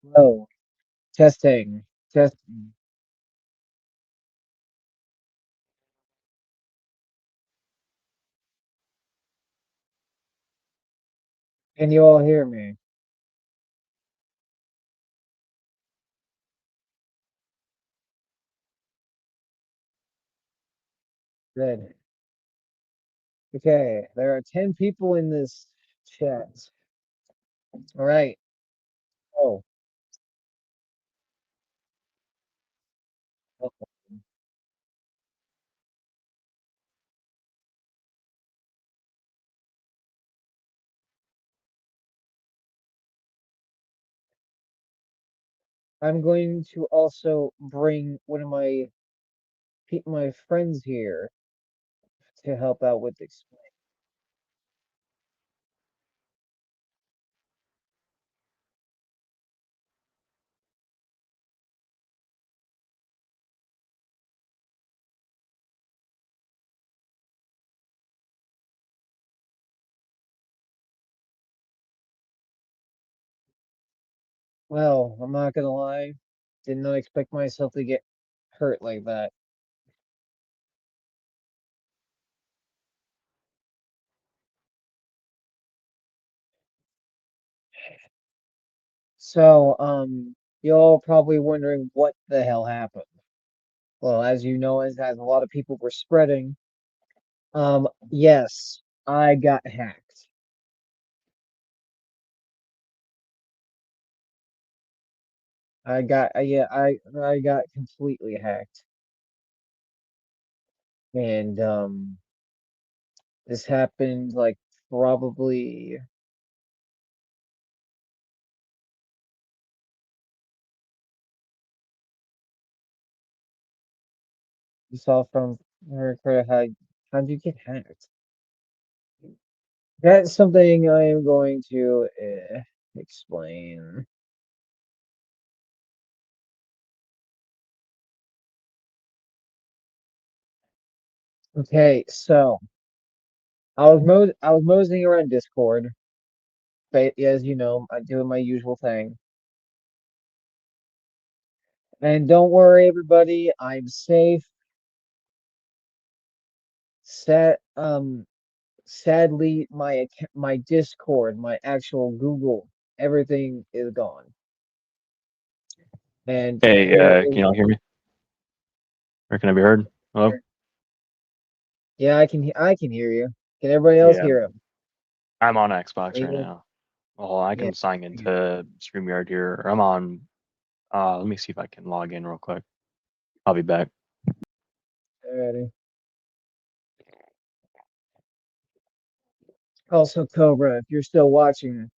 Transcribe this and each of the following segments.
Hello, testing, testing. Can you all hear me? Good. Okay, there are 10 people in this chat. All right. Oh, okay. I'm going to also bring one of my friends here to help out with explain. Well, I'm not gonna lie. Did not expect myself to get hurt like that. So, y'all probably wondering what the hell happened. Well, as you know, as a lot of people were spreading, yes, I got hacked. Yeah, I got completely hacked. And this happened like probably you saw from her how'd you get hacked? That's something I am going to explain. Okay, so I was moseying around Discord, but as you know, I'm doing my usual thing. And don't worry, everybody, I'm safe. Set Sadly, my Discord, my actual Google, everything is gone. And Hey, there can is, y'all hear me? Or can I be heard? Hello? yeah, I can hear you. Can everybody else Yeah, hear him? I'm on Xbox right Able? now. Well, I Yeah, can sign I hear into StreamYard here. Or I'm on. Let me see if I can log in real quick. I'll be back. you. Alrighty. Also, Cobra, if you're still watching,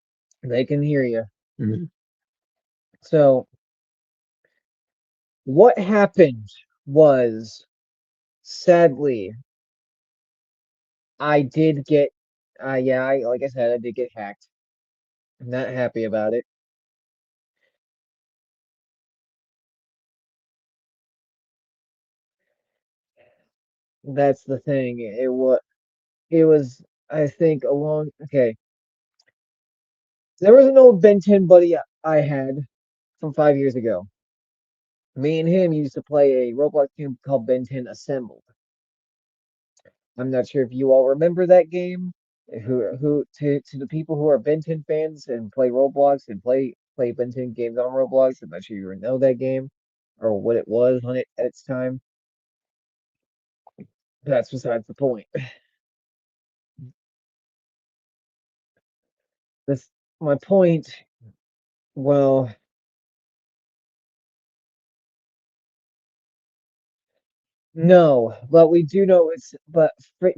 they can hear you. Mhm. So, what happened was, sadly, I did get, yeah, like I said, I did get hacked. I'm not happy about it. That's the thing. It was, I think, okay. There was an old Ben 10 buddy I had from 5 years ago. Me and him used to play a Roblox game called Ben 10 Assembled. I'm not sure if you all remember that game. To the people who are Ben 10 fans and play Roblox and play Ben 10 games on Roblox, I'm not sure you know that game or what it was on it at its time. That's besides the point. This my point. Well, no, but we do know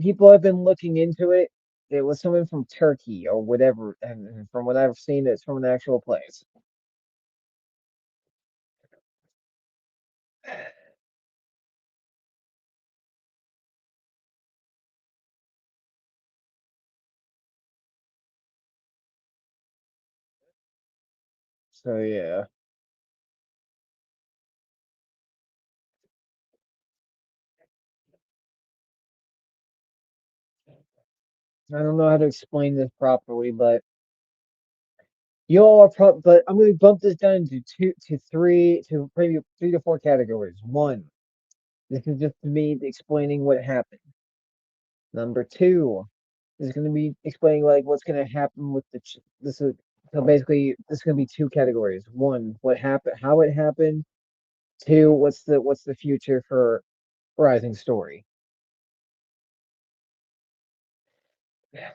people have been looking into it. It was someone from Turkey or whatever, and from what I've seen, it's from an actual place. So yeah, I don't know how to explain this properly, but You all are probably, but I'm going to bump this down to three, to maybe 3 to 4 categories. One, this is just me explaining what happened. Number two, this is going to be explaining like what's going to happen with this is so basically this is going to be 2 categories. One, what happened, how it happened. Two, what's the future for Rising Story.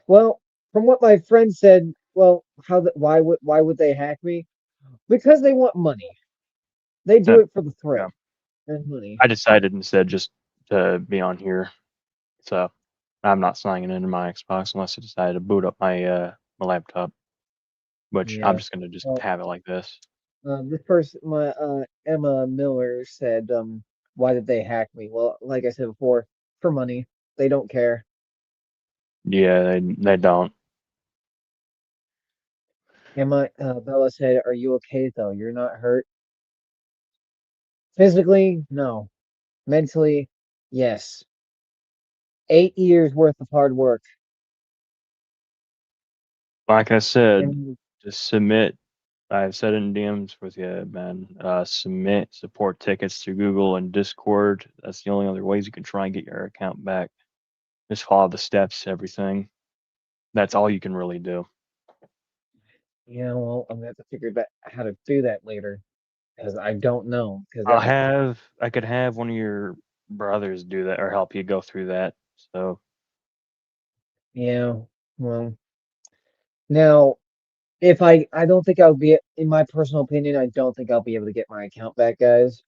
Well, from what my friend said, well, why would they hack me? Because they want money. They do That it for the yeah. thrill and money. I decided instead just to be on here, so I'm not signing into my Xbox unless I decide to boot up my laptop, which I'm Yeah. just gonna just Well, have it like this. this person, my Emma Miller said, why did they hack me? Well, like I said before, for money. They don't care. Yeah, they don't. Emma Bella said, "Are you okay though? You're not hurt physically? No. Mentally, yes. 8 years worth of hard work. Like I said, And just submit. I've said it in DMs with you, man. Submit support tickets to Google and Discord. That's the only other ways you can try and get your account back. Just follow the steps, everything. That's all you can really do. yeah, well, I'm gonna have to figure that how to do that later because I don't know because I could have one of your brothers do that or help you go through that. So yeah. Well, now if I don't think I'll be in my personal opinion, I don't think I'll be able to get my account back, guys.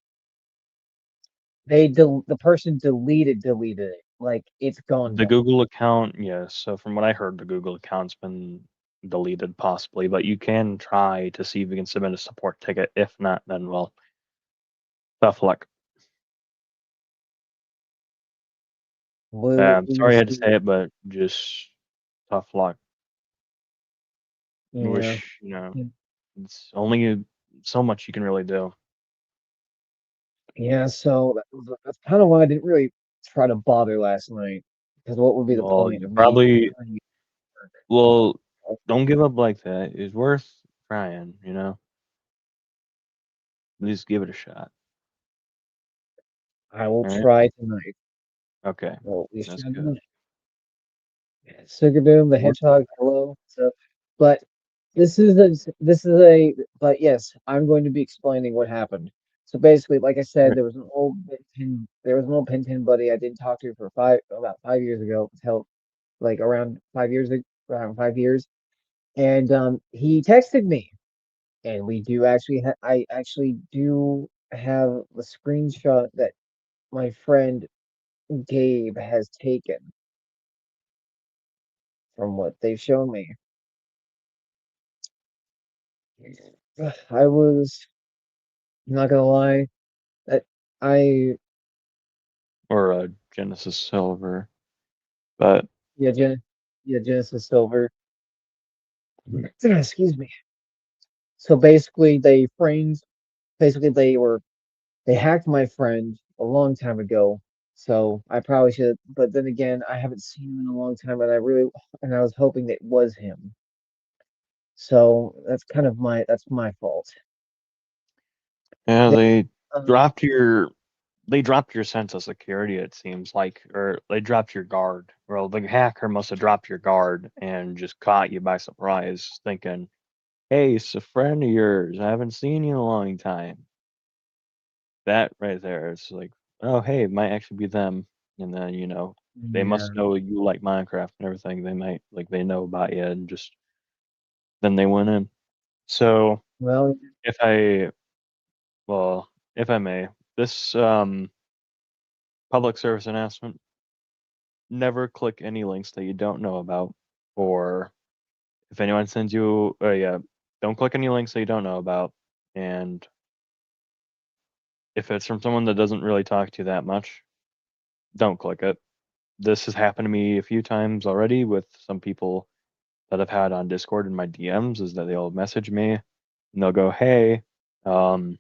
The person deleted it. Like it's the gone. Google account, yes. So from what I heard, the Google account's been deleted possibly, but you can try to see if you can submit a support ticket. If not, then well, tough luck. We'll Sorry I had to see. say it, but just tough luck. I Yeah. wish, it's only so much you can really do. Yeah, so that's kind of why I didn't really try to bother last night. Because what would be the Well, point you of me probably, trying to well, work? don't give up like that. It's worth trying. At least give it a shot. I will All right. try tonight. Okay. Well, at least That's try good. tonight. Sugardoom, the Worth Hedgehog, hello. So, but but yes, I'm going to be explaining what happened. So basically, like I said, it. there was an old Pen 10 buddy I didn't talk to for about 5 years ago, until like around 5 years. And he texted me, and I actually do have the screenshot that my friend Gabe has taken from what they've shown me. I was not gonna lie, that I Or Genesis Silver. But yeah, Genesis Silver. Excuse me. So basically they hacked my friend a long time ago. So I probably should, but then again, I haven't seen him in a long time, and I was hoping that it was him. So that's my fault. yeah, They, um, they dropped your sense of security, it seems like, or they dropped your guard. Well, the hacker must have dropped your guard and just caught you by surprise, thinking, "Hey, it's a friend of yours. I haven't seen you in a long time." That right there, it's like, "Oh, hey, it might actually be them." And then, they yeah. must know you like Minecraft and everything. They might like they know about you and just then they went in. So Well, if I well, if I may, this public service announcement, never click any links that you don't know about, or if anyone sends you, yeah, don't click any links that you don't know about. And if it's from someone that doesn't really talk to you that much, don't click it. This has happened to me a few times already with some people that I've had on Discord in my DMs, is that they'll message me and they'll go, "Hey, um,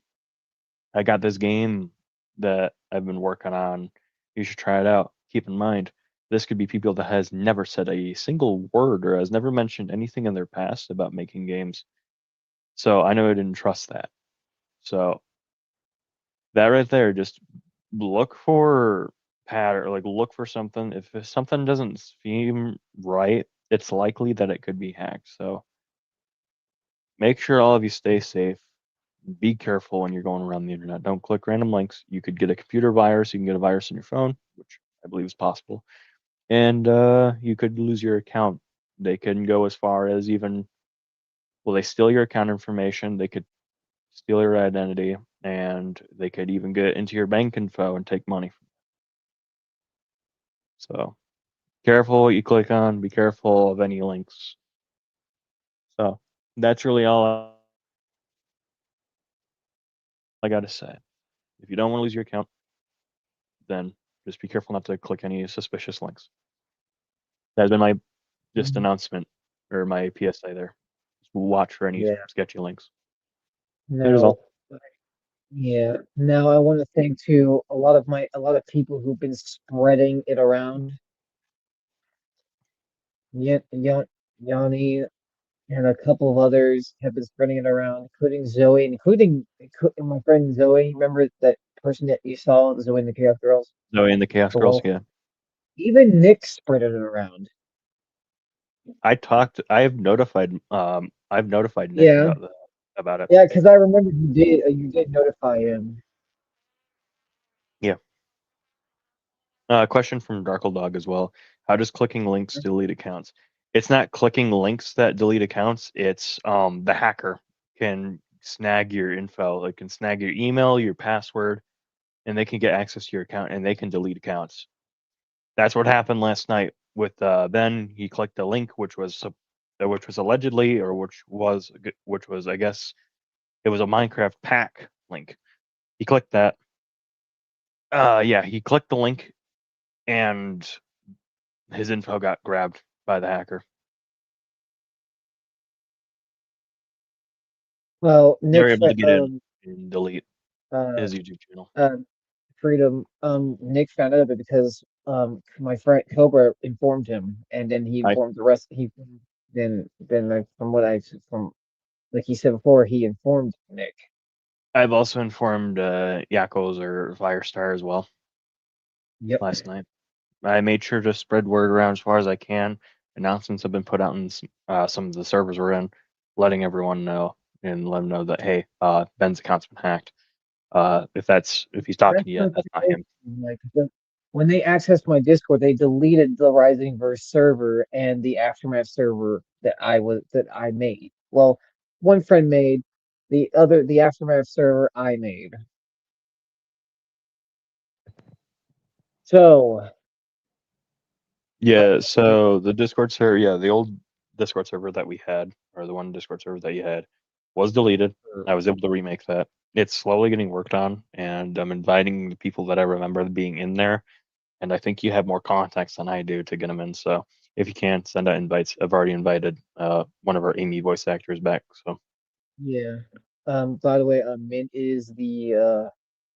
I got this game that I've been working on. You should try it out. Keep in mind, this could be people that has never said a single word or has never mentioned anything in their past about making games. So I know I didn't trust that. So that right there, just look for pattern, like look for something. If something doesn't seem right, it's likely that it could be hacked. So make sure all of you stay safe. Be careful when you're going around the internet. Don't click random links. You could get a computer virus. You can get a virus in your phone, which I believe is possible, and you could lose your account. They can go as far as even, well, they steal your account information. They could steal your identity, and they could even get into your bank info and take money. So careful what you click on. Be careful of any links. So that's really all I got to say. If you don't want to lose your account, then just be careful not to click any suspicious links. That's been my just Mhm. announcement or my PSA there. Just watch for any Yeah. sketchy links. That is Now, all. yeah. Now I want to thank too a lot of people who've been spreading it around. Yanni and a couple of others have been spreading it around, including Zoe, my friend Zoe. Remember that person that you saw, Zoe and the Chaos Girls? Zoe and the Chaos The Girls. wolf. Yeah, Even Nick spread it around. I talked. I've notified Nick Yeah, about it. yeah, because I remember you did notify him. Yeah. Question from Darkle Dog as well. How does clicking links delete accounts? It's not clicking links that delete accounts. It's the hacker can snag your info. It can snag your email, your password, and they can get access to your account and they can delete accounts. That's what happened last night with Ben. He clicked a link which was allegedly, or which was, I guess it was a Minecraft pack link. He clicked that. Yeah, he clicked the link and his info got grabbed by the hacker. Well, They were able to get in and delete uh, his YouTube channel. um, Freedom, Nick found out of it because my friend Cobra informed him, and then he I informed the rest. From what I from like he said before, he informed Nick. I've also informed Yakos or Firestar as well Yep. last night. I made sure to spread word around as far as I can. Announcements have been put out in some of the servers we're in, letting everyone know and let them know that hey, Ben's account's been hacked. If he's talking That's to you, not that's not the him. like when they accessed my Discord, they deleted the Rising Verse server and the Aftermath server that I made. Well, one friend made the Aftermath server I made. So Yeah, so the Discord server, yeah, the old Discord server that we had, or the one Discord server that you had, was deleted. I was able to remake that. It's slowly getting worked on, and I'm inviting the people that I remember being in there. And I think you have more contacts than I do to get them in. So if you can, send out invites. I've already invited one of our Amy voice actors back. So yeah. By the way, Mint is the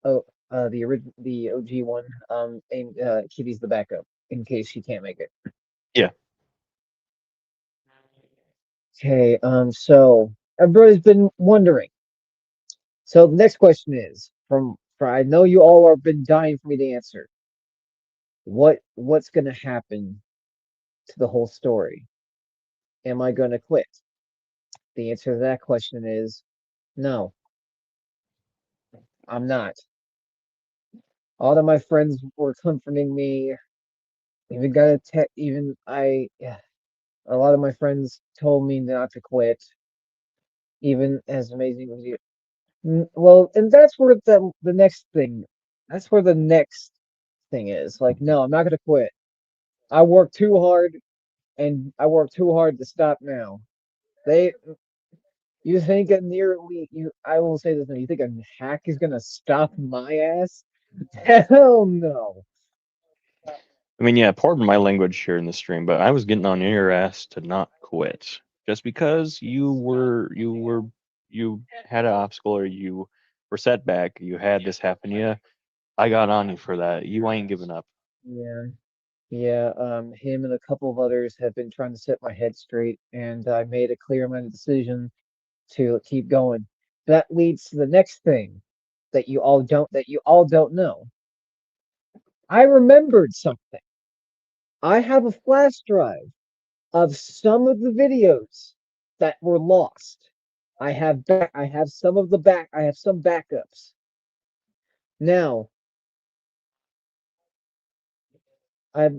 OG one. And Kitty's the backup in case she can't make it. yeah, Okay. So everybody's been wondering. So the next question is from I know you all have been dying for me to answer. What's gonna happen to the whole story? Am I gonna quit? The answer to that question is no, I'm not. All of my friends were comforting me. Even got a tech. Even I. Yeah, a lot of my friends told me not to quit. Even as amazing as you. Well, and that's where the next thing. That's where the next thing is. Like, no, I'm not gonna quit. I work too hard, and I work too hard to stop now. They. You think a nearly you? I will say this now. You think a hack is gonna stop my ass? Hell no. I mean, yeah, pardon my language here in the stream, but I was getting on your ass to not quit just because you had an obstacle or you were set back. You had this happen to you. I got on you for that. You ain't giving up. Yeah. Yeah, him and a couple of others have been trying to set my head straight, and I made a clear-minded decision to keep going. That leads to the next thing that you all don't know. I remembered something. I have a flash drive of some of the videos that were lost. I have some backups. Now, I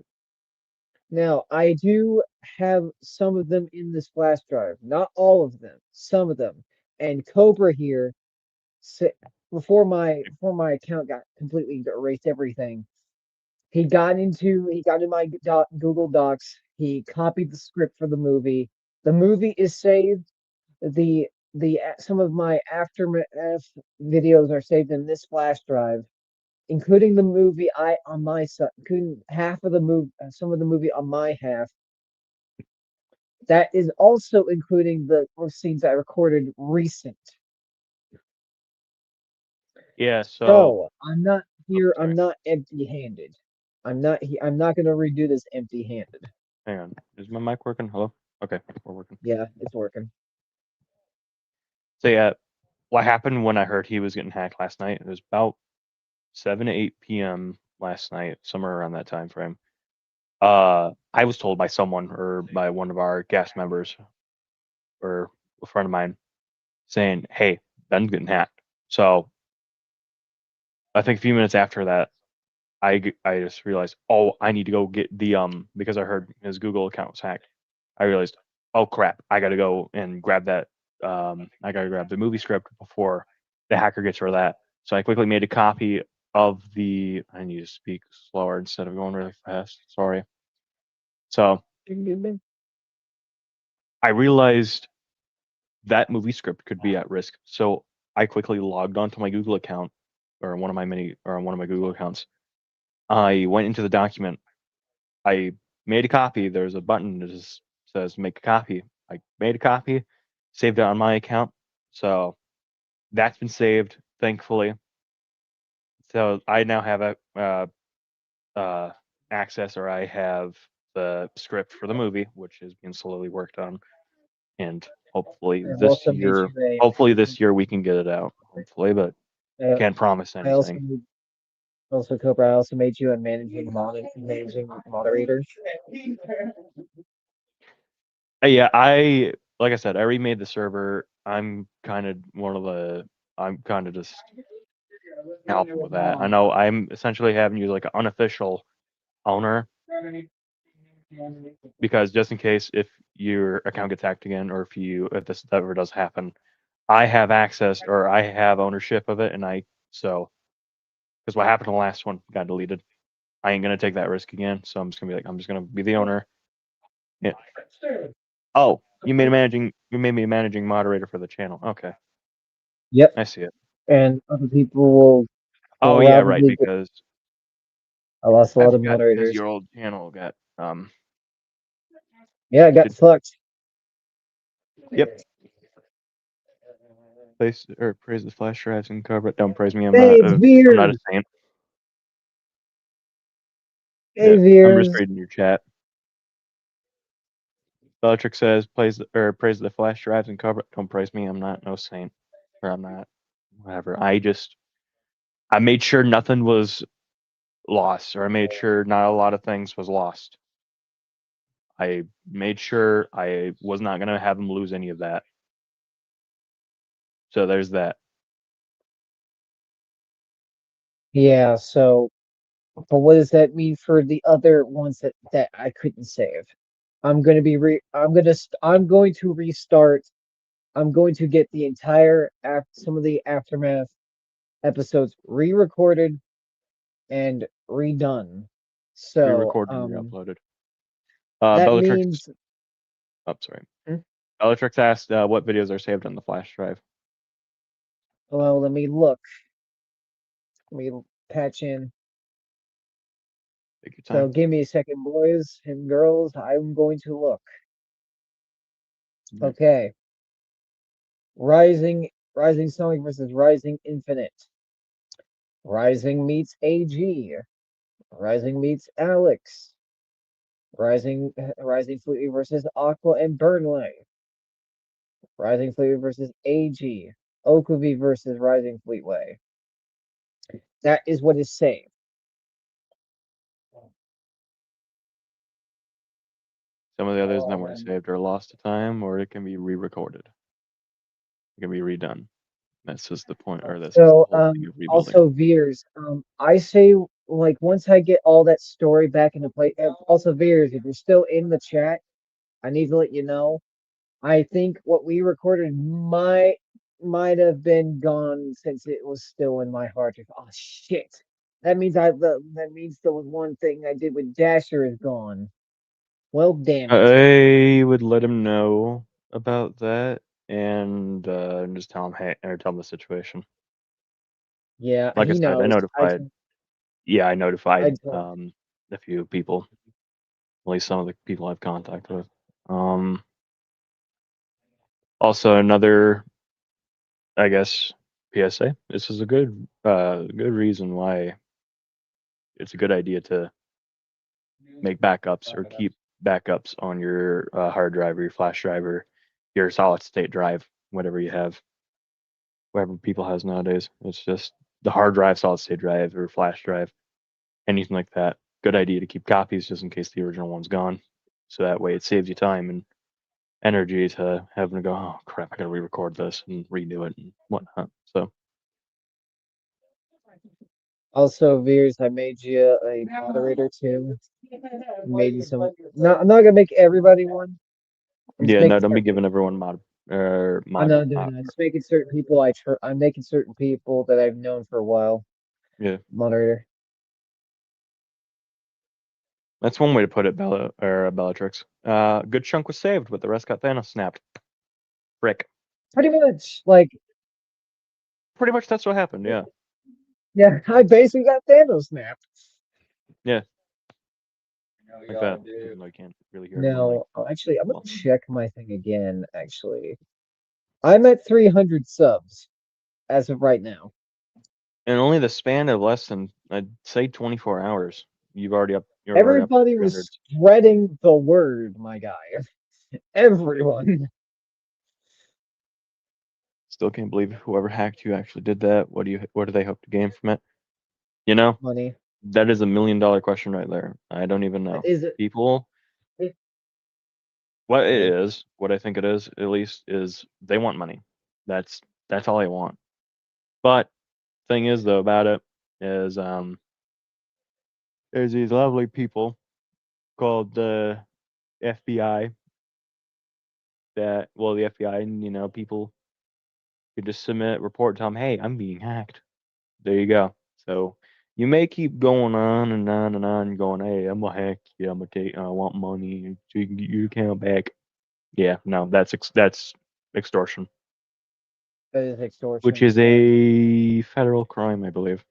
now I do have some of them in this flash drive. Not all of them, some of them. And Cobra here, before my account got completely erased everything, he got in my Google Docs. He copied the script for the movie. The movie is saved. The some of my aftermath videos are saved in this flash drive, including the movie I on my side, including half of the movie, some of the movie on my half. That is also including the scenes I recorded recent. Yeah, so So I'm not here. sorry. I'm not empty-handed. I'm not going to redo this empty-handed. Hang on. Is my mic working? Hello? Okay, we're working. Yeah, it's working. So yeah, what happened when I heard he was getting hacked last night? It was about 7 to 8 p.m. last night, somewhere around that time frame. I was told by someone or by one of our cast members or a friend of mine saying, "Hey, Ben's getting hacked." So I think a few minutes after that, I just realized, oh, I need to go get the because I heard his Google account was hacked. I realized, oh crap, I got to go and grab that. I got to grab the movie script before the hacker gets rid of that. So I quickly made a copy of the. I need to speak slower instead of going really fast. Sorry. So I realized that movie script could be at risk. So I quickly logged onto my Google account or one of my Google accounts. I went into the document. I made a copy. There's a button that just says make a copy. I made a copy, saved it on my account. So that's been saved, thankfully. So I now have a access, or I have the script for the movie, which is being slowly worked on, and I've also made you hopefully this year we can get it out. Hopefully, but a. can't promise I also anything. made, also Cobra. I also made you a managing moderator. Yeah, I like I said, I remade the server. I'm kind of one of the. I'm kind of just helping with that. I know I'm essentially having you like an unofficial owner because just in case if your account gets hacked again or if this ever does happen, I have access or I have ownership of it, and because what happened to the last one got deleted. I ain't gonna take that risk again, so I'm just gonna be the owner. Yeah. Oh, you made me a managing moderator for the channel. Okay, Yep, I see it. and other people will Oh yeah, right, probably. because I lost a I lot of forgot because moderators. your old channel got Yeah, I got deleted. fucked. Yep. Place or praise the flash drives and cover it. Don't praise me. Hey, it's I'm not a Veers. saint. Hey, Yeah, I'm just Veers. reading your chat. Bellatrix says praise the flash drives and cover it. Don't praise me. I'm not no saint. Or I'm not whatever. I made sure nothing was lost, or I made sure not a lot of things was lost. I made sure I was not gonna have them lose any of that. So there's that. Yeah, so, but what does that mean for the other ones that I couldn't save? I'm going to restart. I'm going to get the entire some of the aftermath episodes re-recorded and redone. So, Re-recorded and re-uploaded. that Bellatrix. means, Oh, sorry. hmm? Bellatrix asked what videos are saved on the flash drive. Well, let me look. Let me patch in. Take your So time. give me a second, boys and girls. I'm going to look. Mhm. Okay. Rising Sonic versus Rising Infinite. Rising meets AG. Rising meets Alex. Rising Fleetly versus Aqua and Burnley. Rising Fleetway versus AG. Okavi versus Rising Fleetway. That is what is saved. Some of the others that weren't saved are lost to time, or it can be re-recorded. It can be redone. That's just the point, or that's just So, the whole thing of rebuilding. also Veers, I say like once I get all that story back into play. Also Veers, if you're still in the chat, I need to let you know. I think what we recorded might have been gone since it was still in my hard drive. Oh shit! That means that means the one thing I did with Dasher is gone. Well, damn it. I would let him know about that and just tell him, hey, or tell him the situation. Yeah, Like I he said, knows. I notified I told. a few people, at least some of the people I've contact with. Um, Also another, I guess, PSA. This is a good reason why it's a good idea to make backups or keep backups on your hard drive or your flash drive or your solid state drive, whatever you have, whatever people has nowadays. It's just the hard drive, solid state drive, or flash drive, anything like that. Good idea to keep copies just in case the original one's gone. So that way it saves you time and energy to having to go, oh crap, I gotta re-record this and redo it and whatnot. So Also, Veers, I made you a moderator too. Made you some. No, I'm not gonna make everybody one. I'm just yeah, no, making don't be certain giving people. everyone mod or I'm mod. not doing that. Just making certain people. I'm making certain people that I've known for a while Yeah, moderator. that's one way to put it, Bellatrix. Good chunk was saved, but the rest got Thanos snapped. Frick. Pretty much, like, Pretty much that's what happened. Yeah, yeah, I basically got Thanos snapped. yeah, like that. Even though you can't really hear anyone like. No, actually, I'm gonna Well, check my thing again. Actually, I'm at 300 subs as of right now. in only the span of less than I'd say 24 hours, You're already up to Everybody 300. was spreading the word, my guy. Everyone. Still can't believe whoever hacked you actually did that. What do they hope to gain from it? You know, Money. that is $1 million question right there. I don't even know. Is it? People, it what it okay. is, what I think it is, at least, is they want money. That's that's all they want. But thing is though about it is there's these lovely people called the FBI that the FBI and people could just submit report to them, hey, I'm being hacked. There you go. So you may keep going on and on and on, going, hey, I'm gonna hack you. I'm gonna take. I want money so you can get your account back. Yeah, no, that's extortion, That is which extortion. is a federal crime, I believe.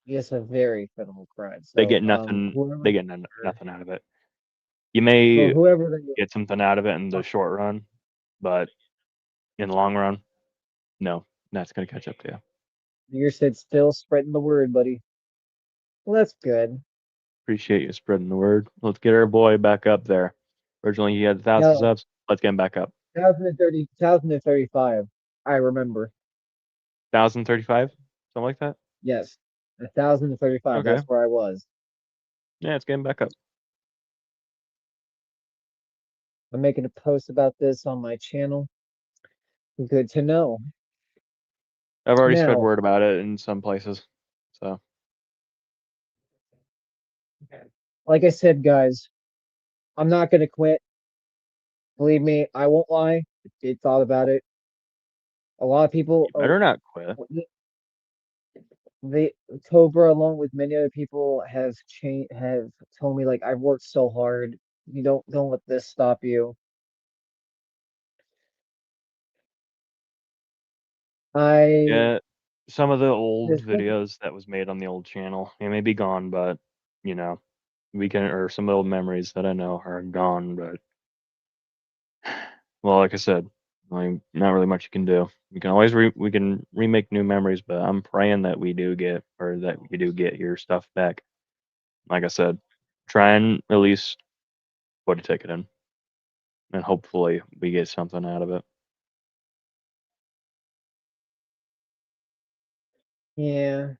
Yes, a very federal crime. They So, get nothing. whoever, They get nothing out of it. You may whoever they, get something out of it in the short run, but in the long run, no, that's gonna catch up to you. you said still spreading the word, buddy. Well, that's good. Appreciate you spreading the word. Let's get our boy back up there. Originally, he had 1,000 No, subs. Let's get him back up. 1035. I remember. 1,035, something like that. Yes, 1035. Okay. That's where I was. Yeah, it's getting back up. I'm making a post about this on my channel. Good to know. I've already spread Now, word about it in some places. So like I said, guys, I'm not gonna quit. Believe me, I won't lie. I did thought about it. A lot of people, you better not quit. the Cobra, along with many other people, have told me like I've worked so hard. You don't let this stop you. I Yeah, some of the old this thing, videos that was made on the old channel, it may be gone, but you know, we can or some old memories that I know are gone. But well, like I said, like not really much you can do. We can always we can remake new memories, but I'm praying that we do get or that you do get your stuff back. Like I said, try and at least put a ticket in, and hopefully we get something out of it. Yeah.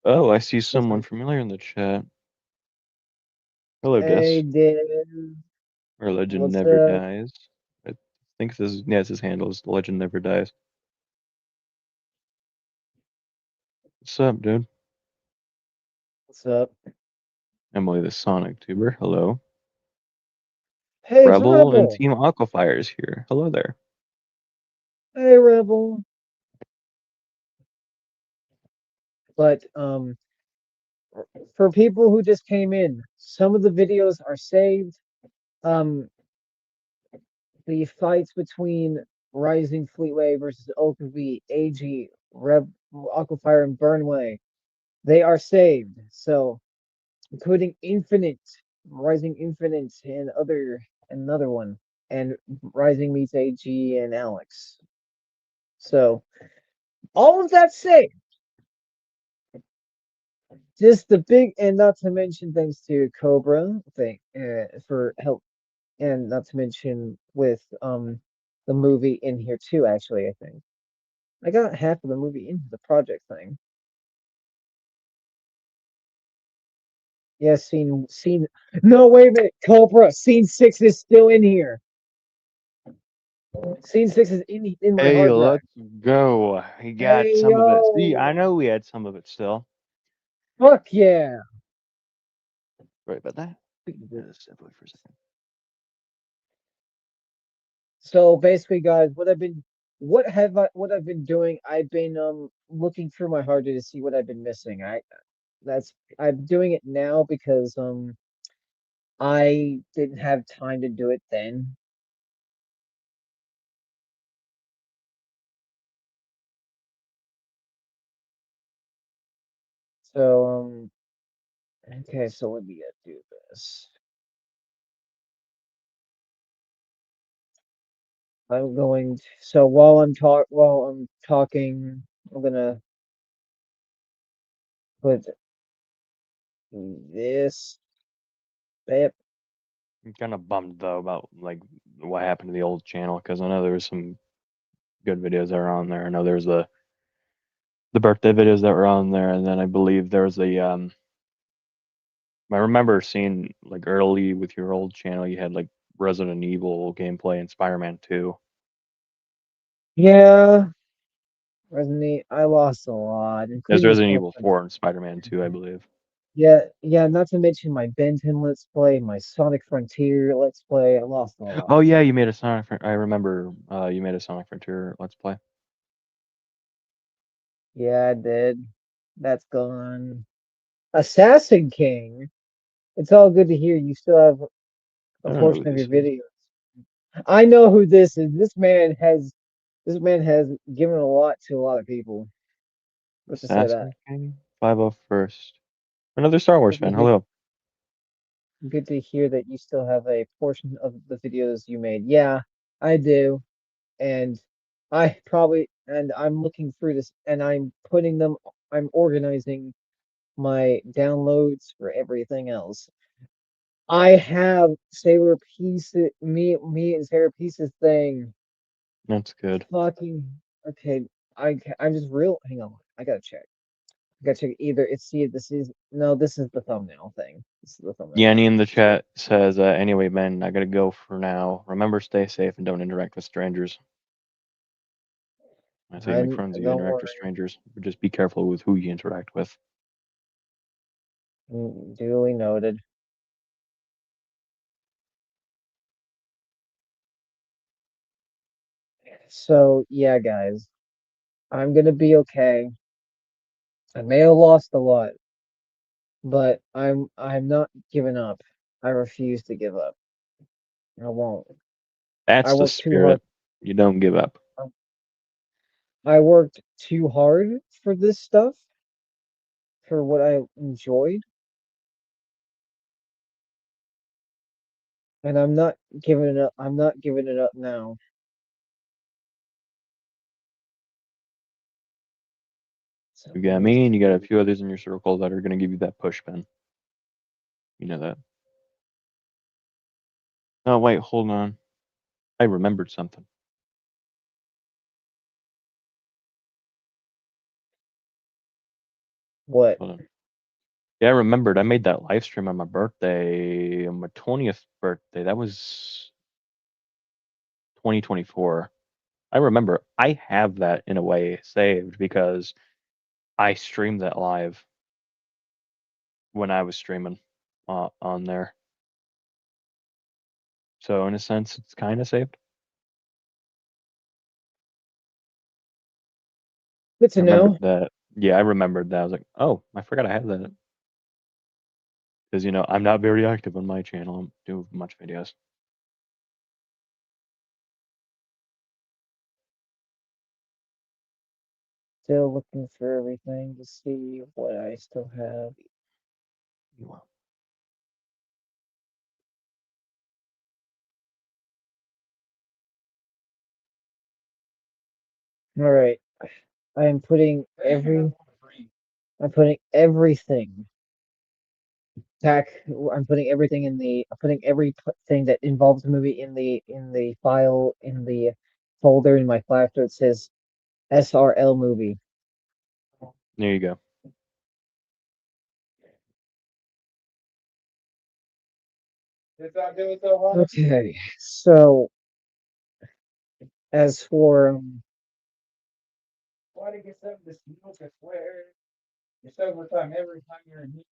Oh, I see What's someone up? familiar in the chat. Hello, Hey, Gus. Dylan. Or Legend What's Never up? Dies. I think this is, yeah, it's his handle is Legend Never Dies. What's up, dude? What's up? Emily the Sonic Tuber. Hello. Hey, it's Rebel and Rebel. Team Aquafire is here. Hello there. Hey, Rebel. But for people who just came in, some of the videos are saved. Um, the fights between Rising Fleetway versus Okabe, AG, Aquafire, and Burnway, they are saved. So, including Infinite, Rising Infinite, and another one, and Rising meets AG and Alex. So, all of that saved. Just the big, and not to mention thanks to Cobra for help, and not to mention with the movie in here too. Actually, I think I got half of the movie into the project thing. Yeah, scene. No, wait a minute, Cobra. Scene 6 is still in here. Scene 6 is in my Hey, hard drive. let's go. He got Hey some of it. See, I yo, know we had some of it still. fuck yeah. Right about that. We can do this simply for a second. So basically, guys, what I've been doing, I've been looking through my hard disk to see what I've been missing. I'm doing it now because I didn't have time to do it then. So okay, so let me do this. So while I'm talking, I'm gonna put this. Yep. I'm kind of bummed though about like what happened to the old channel because I know there was some good videos that were on there. I know there's the birthday videos that were on there, and then I believe there was a I remember seeing like early with your old channel you had like Resident Evil gameplay and Spider-Man 2. Yeah, I lost a lot, There's including a Resident couple Evil of 4 and Spider-Man 2, I believe. yeah, yeah, not to mention my Ben 10 Let's Play, my Sonic Frontier Let's Play. I lost a Oh lot. yeah, you made a I remember you made a Sonic Frontier Let's Play. Yeah, I did. That's gone. Assassin King. It's all good to hear. You still have a I don't know who portion of your this is. videos. I know who this is. This man has given a lot to a lot of people. Let's just say that. Assassin King 501st. Another Star Wars Good to fan. hear. Hello. Good to hear that you still have a portion of the videos you made. Yeah, I do. And I'm looking through this and I'm organizing my downloads for everything else. I have Saber Pieces, me and Saber Pieces thing. That's good. Fucking okay. I'm just real. Hang on, I gotta check. I gotta check either. It's see if this is no. This is the thumbnail thing. This is the thumbnail Yanni thing. in the chat says, anyway, men, I gotta go for now. Remember, stay safe and don't interact with strangers. I say make I friends, you don't interact with worry. strangers. But just be careful with who you interact with. Duly noted. So yeah, guys, I'm gonna be okay. I may have lost a lot, but I'm not giving up. I refuse to give up. I won't. I That's the worked too hard. spirit. You don't give up. I worked too hard for this stuff, for what I enjoyed, and I'm not giving it up. I'm not giving it up now. So You let got me me, just and you got a few others in your circle that are gonna give you that push, Ben. You know that. Oh wait, hold on. I remembered something. What? Hold on. Yeah, I remembered. I made that live stream on my birthday, on my 20th birthday. That was 2024. I remember. I have that in a way saved because I streamed that live when I was streaming on there. So in a sense, it's kind of saved. Good I to remembered know. that. Yeah, I remembered that. I was like, oh, I forgot I had that. Because, I'm not very active on my channel. I don't do much videos. Still looking for everything to see what I still have. All right. I'm putting everything back. I'm putting everything in the. I'm putting everything that involves the movie in the file in the folder in my flash that says SRL movie. There you go. Okay, so as for why did you send this note to swear? You said every time you're in here.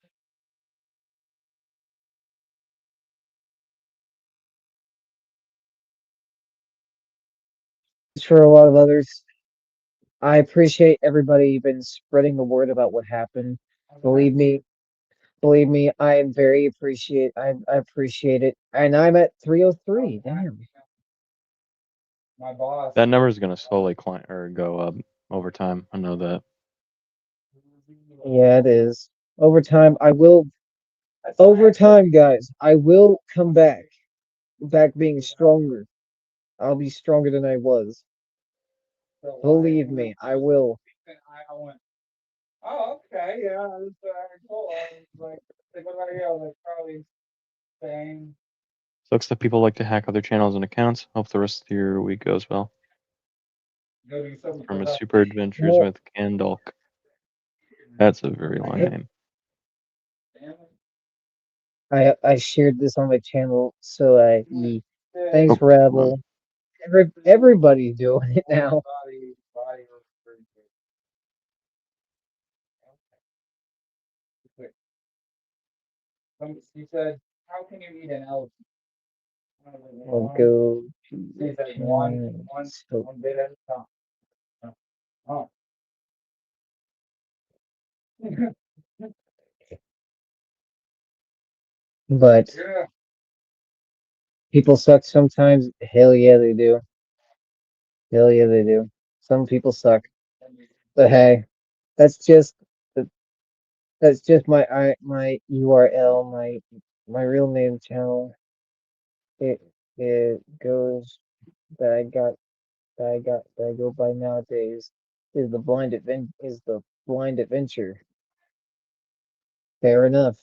For a lot of others, I appreciate everybody been spreading the word about what happened. Believe me, believe me, I am very appreciate. I appreciate it, and I'm at 303. Damn. My boss. That number is going to slowly climb or go up over time. I know that. Yeah, it is. Over time, I will. Over time, guys, I will come back being stronger. I'll be stronger than I was. Believe me, I will. Oh, okay, yeah, that's cool. Like, what about you? Like, probably same. Sucks that people like to hack other channels and accounts. Hope the rest of your week goes well. From a Super Adventures Well, with Candulk. That's a very long name. I shared this on my channel, so thanks, Oh, hold on. Rebel. Everybody's doing it now. She said, "How can you eat an elephant?" I'll go to one bit at a time. Oh. But people suck sometimes. Hell yeah, they do. Hell yeah, they do. Some people suck. But hey, that's just that's just my URL, my real name channel. It it goes that I go by nowadays is the blind adventure. Fair enough.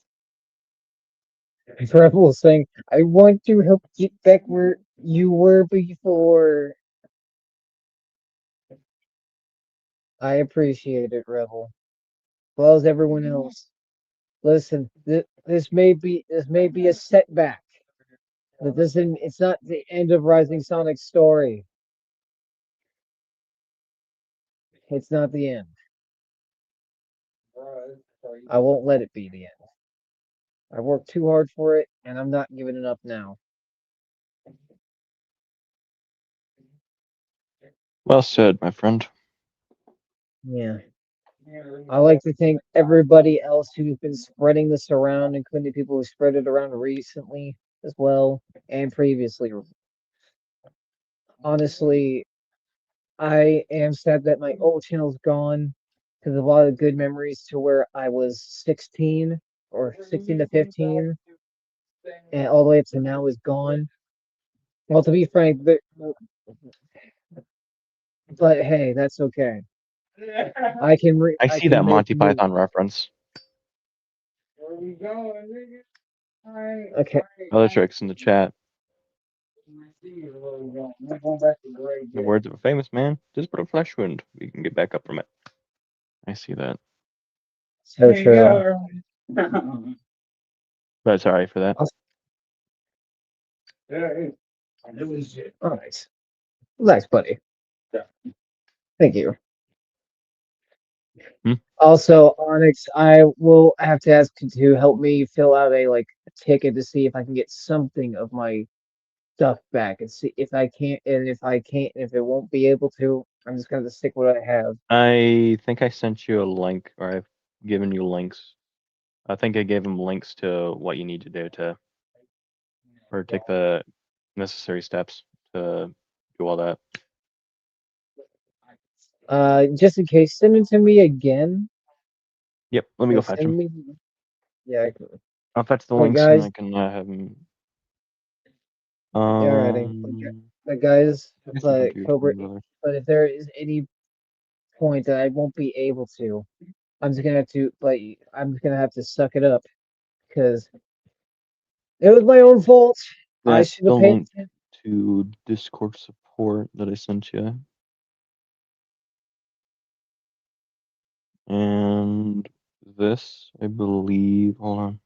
Rebel saying, I want to help get back where you were before. I appreciate it, Rebel. Well as everyone else. Listen, this may be a setback. But it's not the end of Rising Sonic's story. It's not the end. I won't let it be the end. I worked too hard for it, and I'm not giving it up now. Well said, my friend. Yeah. I like to thank everybody else who's been spreading this around, including people who spread it around recently as well and previously. Honestly, I am sad that my old channel's gone because a lot of good memories to where I was 16 or 16 to 15 and all the way up to now is gone. Well, to be frank, but hey, that's okay. I I see can that make Monty new. Python reference. Okay. Other tricks in the chat. In the words of a famous man, just put a flesh wound. We can get back up from it. I see that. So true. But sorry for that. Oh, nice. Nice, buddy. Thank you. Hmm? Also, Onyx, I will have to ask you to help me fill out a ticket to see if I can get something of my stuff back and see if I can't, and if it won't be able to, I'm just gonna have to stick with what I have. I think I sent you a link, or I've given you links. I think I gave them links to what you need to do to, or take the necessary steps to do all that. Just in case, send it to me again. Yep, let me go Like, fetch them. send me. Yeah. I'll fetch the Like, links and guys. I can have them. Yeah, alrighty. But guys, I guess you can but do Cobra, brother. but if there is any point that I won't be able to, I'm just gonna have to, like, I'm just gonna have to suck it up because it was my own fault. I That's should the have paid link attention. to Discord support that I sent you. And this, I believe, hold on.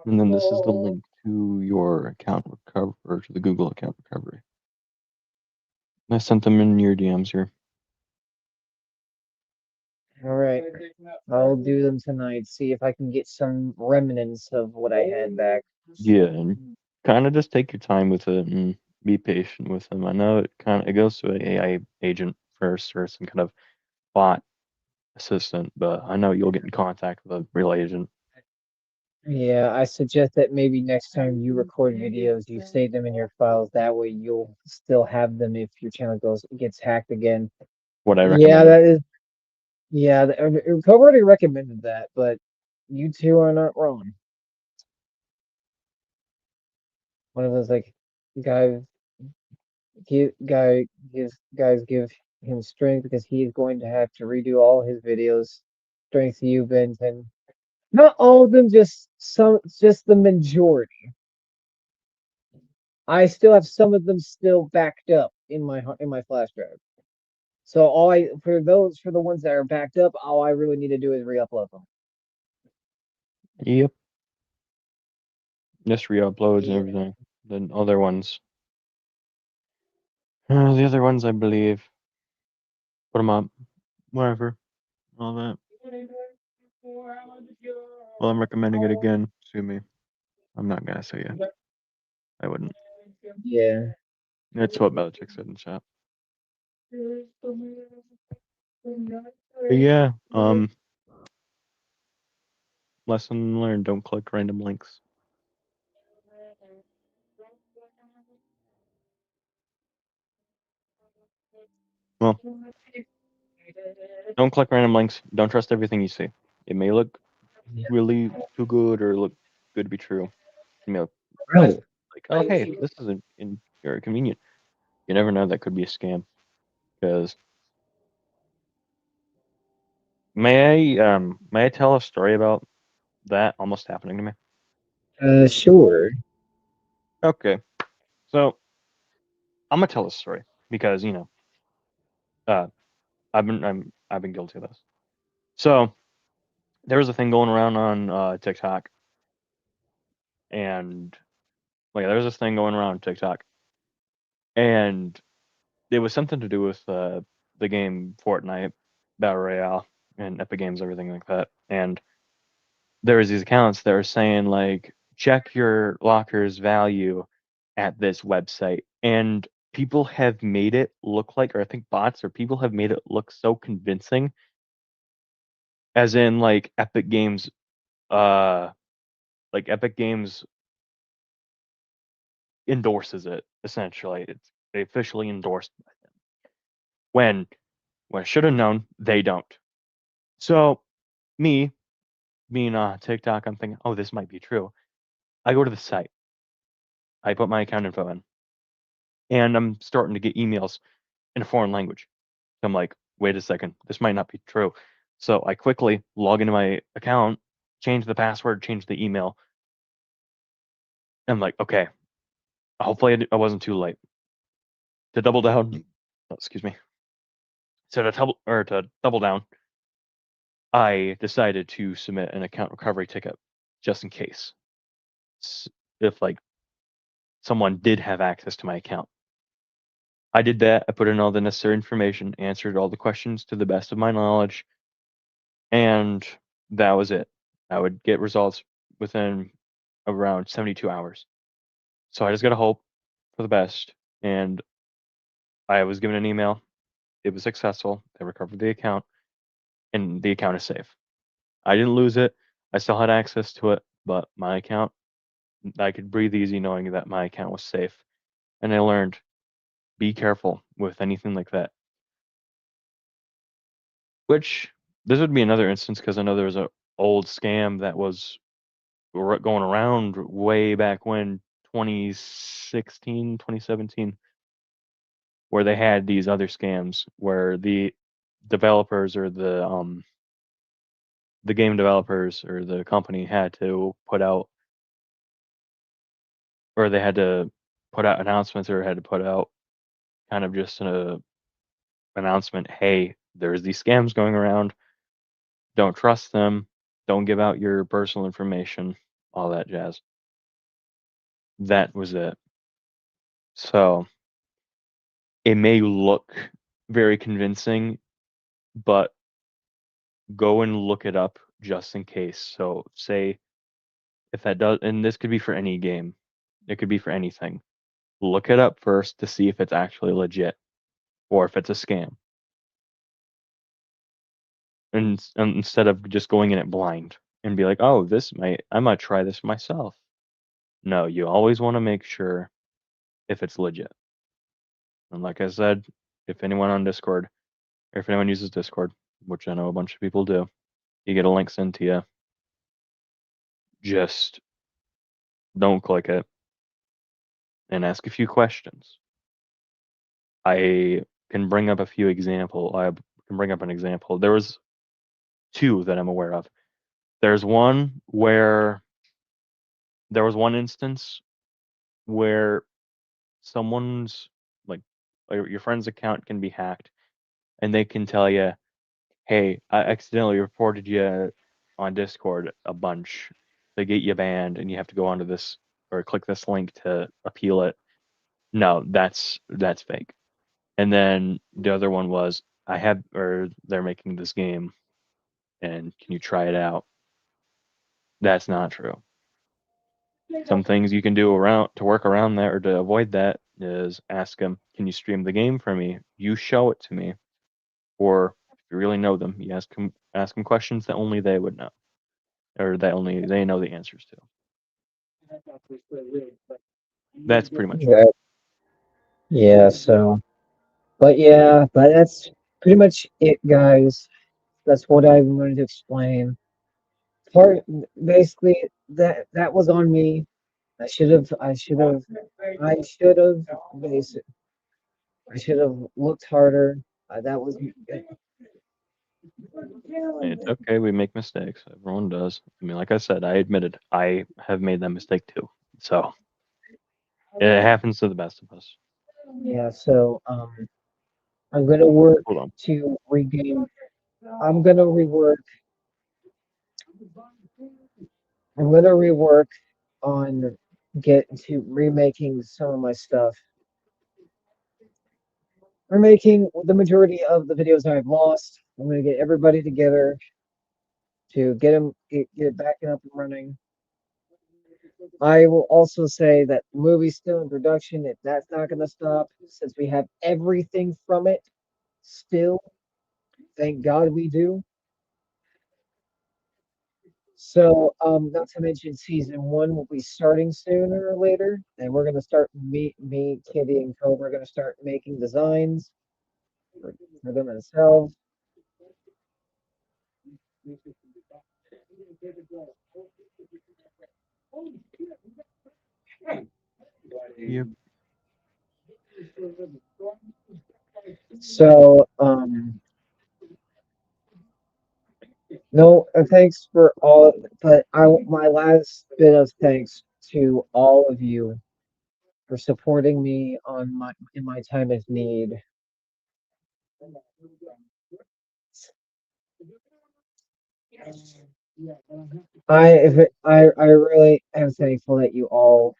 And then this is the link to your account recover, or to the Google account recovery. I sent them in your DMs here. All right, I'll do them tonight. See if I can get some remnants of what I had back. Yeah, and kind of just take your time with it and be patient with them. I know it goes to an AI agent first or some kind of bot assistant, but I know you'll get in contact with a real agent. Yeah, I suggest that maybe next time you record videos, you save them in your files. That way, you'll still have them if your channel gets hacked again. What I Yeah, recommended. that is. Yeah, Cobra already recommended that, but you two are not wrong. One of those like guys give him strength because he is going to have to redo all his videos. Strength to you, Benton. Not all of them, just some, just the majority. I still have some of them still backed up in my flash drive. So for the ones that are backed up, all I really need to do is re-upload them. Yep. Just re-uploads and Yeah. everything. The other ones. The other ones, I believe. Put them up. Whatever. All that. Well, I'm recommending it again. Sue me. I'm not gonna sue you. I wouldn't. Yeah. That's what Belichick said in chat. But yeah. Lesson learned. Don't click random links. Well, don't click random links. Don't trust everything you see. It may look Yeah. really too good or look good to be true. You may look Really? like, oh, hey, this isn't very convenient. You never know. That could be a scam. Because may I tell a story about that almost happening to me? Sure. Okay, so I'm gonna tell this story because uh, I've been guilty of this. So there was a thing going around on TikTok, and like there was this thing going around on TikTok, and it was something to do with the game Fortnite Battle Royale and Epic Games, everything like that. And there was these accounts that were saying like, check your locker's value at this website, and people have made it look like, or I think bots or people have made it look so convincing, as in uh, like Epic Games endorses it essentially. They officially endorsed by them. When I should have known, they don't. So me being on TikTok, I'm thinking, oh, this might be true. I go to the site, I put my account info in, and I'm starting to get emails in a foreign language. I'm like, wait a second, this might not be true. So I quickly log into my account, change the password, change the email, I'm like, okay, hopefully I wasn't too late. To double down, excuse me. So to double down, I decided to submit an account recovery ticket just in case, if like someone did have access to my account. I did that. I put in all the necessary information, answered all the questions to the best of my knowledge, and that was it. I would get results within around 72 hours. So I just gotta hope for the best. And I was given an email. It was successful. They recovered the account, and the account is safe. I didn't lose it. I still had access to it, but my account, I could breathe easy knowing that my account was safe. And I learned, be careful with anything like that. Which this would be another instance because I know there was an old scam that was going around way back when 2016, 2017, where they had these other scams where the developers or the game developers or the company had to put out, or they had to put out announcements, or had to put out kind of just an announcement, hey, there's these scams going around, don't trust them, don't give out your personal information, all that jazz. That was it. So it may look very convincing, but go and look it up just in case. So say if that does, and this could be for any game, it could be for anything. Look it up first to see if it's actually legit or if it's a scam. And instead of just going in it blind and be like, oh, I might try this myself. No, you always want to make sure if it's legit. And like I said, if anyone on Discord, or if anyone uses Discord, which I know a bunch of people do, you get a link sent to you. Just don't click it and ask a few questions. I can bring up a few example. I can bring up an example. There was two that I'm aware of. There's one where there was one instance where someone's like your friend's account can be hacked and they can tell you, hey, I accidentally reported you on Discord a bunch. They get you banned and you have to go onto this or click this link to appeal it. No, that's fake. And then the other one was they're making this game and can you try it out? That's not true. Some things you can do around to work around that or to avoid that is ask them, can you stream the game for me? You show it to me. Or if you really know them, you ask them questions that only they would know, or that only they know the answers to. That's pretty much it. Yeah, yeah, so, but that's pretty much it, guys. That's what I wanted to explain. Part basically that was on me. I should have basic. I should have looked harder. That was It's okay. We make mistakes. Everyone does. I mean, like I said, I admitted I have made that mistake too. So it happens to the best of us. yeah. So I'm gonna work Hold on. to regain. I'm gonna rework. I'm gonna rework on get to remaking some of my stuff. Remaking the majority of the videos I've lost. I'm gonna get everybody together to get it back up and running. I will also say that the movie's still in production. If that's not going to stop, since we have everything from it still, thank God we do. So, not to mention season one will be starting sooner or later, and we're going to start Kitty, and Co. We're going to start making designs for them themselves. Yep. So, no, thanks for all, but my last bit of thanks to all of you for supporting me on my in my time of need. I really am thankful that you all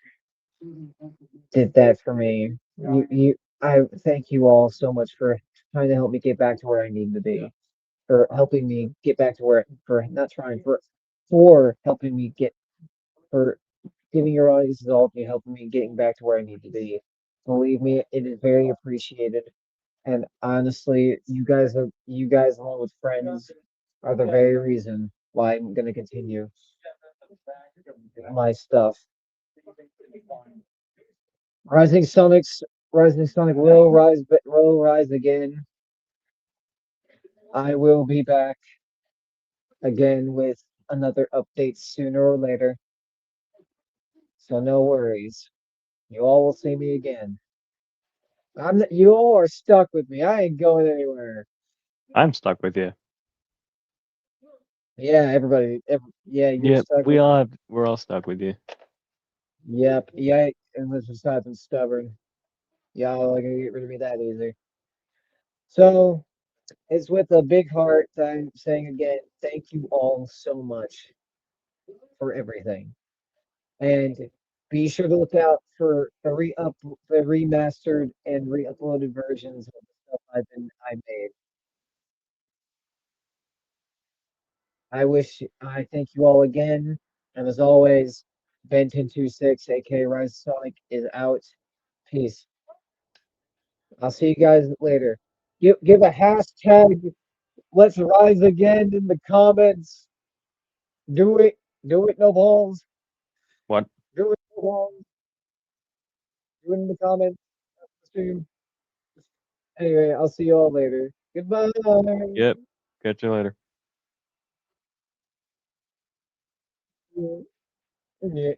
did that for me. I thank you all so much for trying to help me get back to where I need to be, for helping me get back to where, for not trying, for helping me get, for giving your audiences all of me, helping me getting back to where I need to be. Believe me, it is very appreciated. And honestly, you guys along with friends are the very reason why I'm gonna continue my stuff. Rising Sonics, Rising Sonic will rise again. I will be back again with another update sooner or later. So no worries. You all will see me again. You all are stuck with me. I ain't going anywhere. I'm stuck with you. Yeah, yeah, you're Yep, stuck with me. we're all stuck with you. Yep, yeah, unless besides I'm stubborn. Y'all are gonna get rid of me that easy. So it's with a big heart that I'm saying again, thank you all so much for everything. And be sure to look out for the remastered and re-uploaded versions of the stuff I made. I thank you all again. And as always, Ben1026, aka Rise Sonic, is out. Peace. I'll see you guys later. Give a hashtag Let's Rise Again in the comments. Do it. Do it, no balls. What? Do it, no balls. Do it in the comments. Stream. Anyway, I'll see you all later. Goodbye. Yep. Catch you later. Yeah.